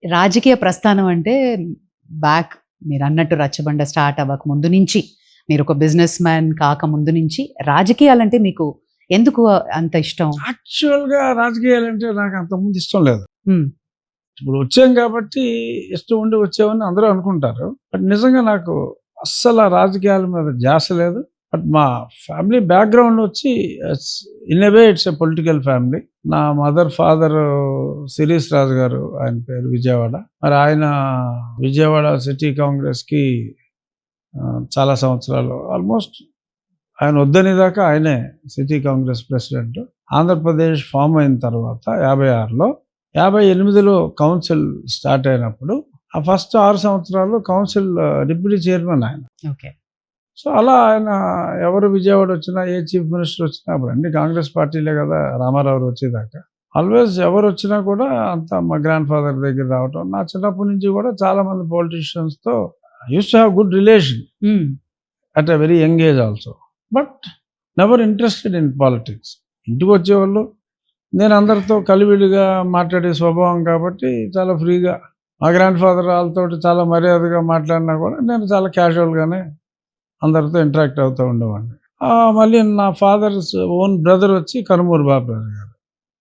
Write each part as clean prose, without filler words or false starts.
రాజకీయ ప్రస్థానం అంటే బ్యాక్ మీరన్నట్టు 'రచ్చబండ' స్టార్ట్ అవ్వక ముందు నుంచి, మీరొక బిజినెస్ మ్యాన్ కాక ముందు నుంచి రాజకీయాలంటే మీకు ఎందుకు అంత ఇష్టం? యాక్చువల్‌గా రాజకీయాలంటే నాకు అంతకుముందు ఇష్టం లేదు. హ్మ్. ఇప్పుడు వచ్చాం కాబట్టి ఇష్టం ఉండి వచ్చామని అందరూ అనుకుంటారు. బట్ నిజంగా నాకు అస్సల రాజకీయాల మీద ధ్యాస లేదు. బట్ మా ఫ్యామిలీ బ్యాక్‌గ్రౌండ్ వచ్చి in a way it's a political family. నా ఫాదర్ శిరీష్ రాజు గారు, ఆయన పేరు విజయవాడ. మరి ఆయన విజయవాడ సిటీ కాంగ్రెస్‌కి చాలా సంవత్సరాలు ఆల్మోస్ట్ ఆయన వద్దనేదాకా ఆయనే city Congress president. Andhra Pradesh form అయిన తర్వాత 56లో 58లో కౌన్సిల్ స్టార్ట్ అయినప్పుడు ఆ ఫస్ట్ 6 సంవత్సరాలు కౌన్సిల్ డిప్యూటీ చైర్మన్ ఆయన. ఓకే. సో అలా ఆయన ఎవరు విజయవాడ వచ్చినా, ఏ చీఫ్ మినిస్టర్ వచ్చినా, అప్పుడు అన్ని కాంగ్రెస్ పార్టీలే కదా రామారావు వచ్చేదాకా. ఆల్వేస్ ఎవరు వచ్చినా కూడా అంతా మా గ్రాండ్ ఫాదర్ దగ్గర రావటం. నా చిన్నప్పటి నుంచి కూడా చాలా మంది పొలిటీషియన్స్‌తో used to have good relation hmm. At a very young age also. But never interested in politics. ఇంటికి వచ్చేవాళ్ళు, నేను అందరితో కలివిడిగా మాట్లాడే స్వభావం కాబట్టి చాలా ఫ్రీగా, మా గ్రాండ్ ఫాదర్ వాళ్ళతోటి చాలా మర్యాదగా మాట్లాడినా కూడా నేను చాలా క్యాజువల్గానే అందరితో ఇంటరాక్ట్ అవుతూ ఉండేవాడిని. మళ్ళీ నా ఫాదర్స్ ఓన్ బ్రదర్ వచ్చి కనుమూరు బాబురాజు గారు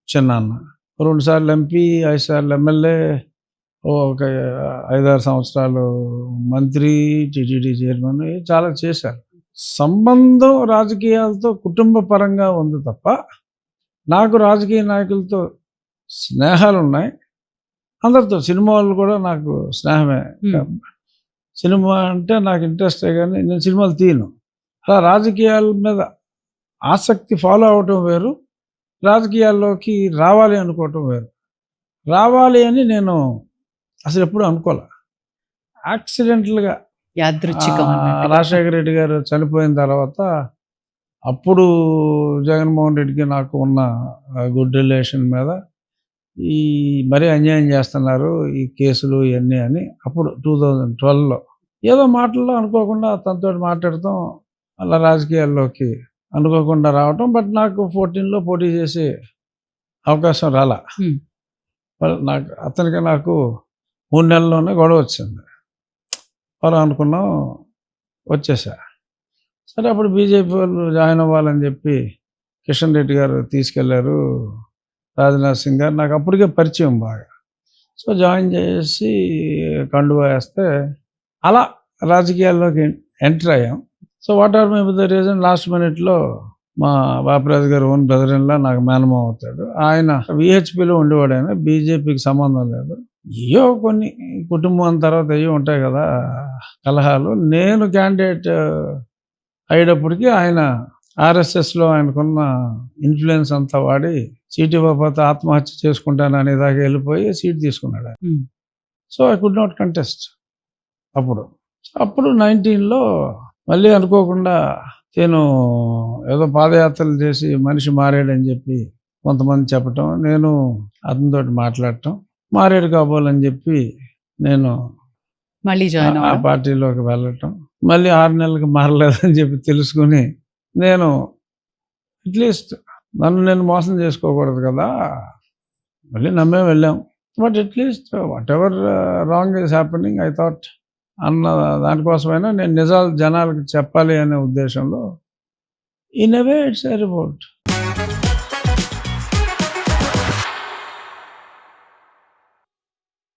చిన్నాన్న. 2 సార్లు ఎంపీ, 5 సార్లు ఎమ్మెల్యే, ఒక 5-6 సంవత్సరాలు మంత్రి, టీటీడీ చైర్మన్ చాలా చేశారు. సంబంధం రాజకీయాలతో కుటుంబ పరంగా ఉంది తప్ప నాకు రాజకీయ నాయకులతో స్నేహాలున్నాయి. అందరితో సినిమా వాళ్ళు కూడా నాకు స్నేహమే. సినిమా అంటే నాకు ఇంట్రెస్టే కానీ నేను సినిమాలు తీయను. అలా రాజకీయాల మీద ఆసక్తి ఫాలో అవ్వటం వేరు, రాజకీయాల్లోకి రావాలి అనుకోవటం వేరు. రావాలి అని నేను అసలు ఎప్పుడూ అనుకోలే. యాక్సిడెంటల్‌గా యాదృచ్ఛికం అన్నట్టుగా. రాజశేఖర రెడ్డి గారు చనిపోయిన తర్వాత అప్పుడు జగన్మోహన్ రెడ్డికి నాకు ఉన్న గుడ్ రిలేషన్ మీద ఈ మరీ అన్యాయం చేస్తున్నారు ఈ కేసులు ఇవన్నీ అని అప్పుడు 2012లో ఏదో మాటల్లో అనుకోకుండా తనతో మాట్లాడటం, అలా రాజకీయాల్లోకి అనుకోకుండా రావటం. బట్ నాకు 14లో పోటీ చేసే అవకాశం రాలా. నాకు అతనికి నాకు 3 నెలల్లోనే గొడవ వచ్చింది. మనం అనుకున్నాం, వచ్చేసా. సరే అప్పుడు బీజేపీ వాళ్ళు జాయిన్ అవ్వాలని చెప్పి కిషన్ రెడ్డి గారు తీసుకెళ్లారు. రాజ్నాథ్ సింగ్ గారు నాకు అప్పటికే పరిచయం బాగా. సో జాయిన్ చేసి కండువా వేస్తే అలా రాజకీయాల్లోకి ఎంటర్ అయ్యాం. So what are my the reason, last మినిట్లో మా బాపరాజు గారు ఓన్ బ్రదర్ ఇన్ లా నాకు మేనమామ అవుతాడు. ఆయన విహెచ్పిలో ఉండేవాడు, ఆయన బీజేపీకి సంబంధం లేదు. ఏయో కొన్ని కుటుంబం తర్వాత ఏవో ఉంటాయి కదా కలహాలు. నేను క్యాండిడేట్ అయ్యేటప్పటికి ఆయన ఆర్ఎస్ఎస్లో ఆయనకున్న ఇన్ఫ్లుయెన్స్ అంతా వాడి సీట్ ఇవ్వకపోతే ఆత్మహత్య చేసుకుంటాను అనేదాకా వెళ్ళిపోయి సీట్ తీసుకున్నాడు ఆయన. So I could not contest. అప్పుడు 19లో మళ్ళీ అనుకోకుండా నేను ఏదో పాదయాత్రలు చేసి మనిషి మారాడని చెప్పి కొంతమంది చెప్పటం, నేను అతనితోటి మాట్లాడటం, మారాడు కాబోలని చెప్పి నేను మళ్ళీ జాయిన్ ఆ పార్టీలోకి వెళ్ళటం, మళ్ళీ 6 నెలలకు మారలేదని చెప్పి తెలుసుకుని నేను అట్లీస్ట్ నన్ను నేను మోసం చేసుకోకూడదు కదా, మళ్ళీ నమ్మే వెళ్ళాం. But at least what ever wrong is happening I thought అన్న దానికోసమైనా నేను నిజాలు జనాలకు చెప్పాలి అనే ఉద్దేశంలో in a way it's a revolt.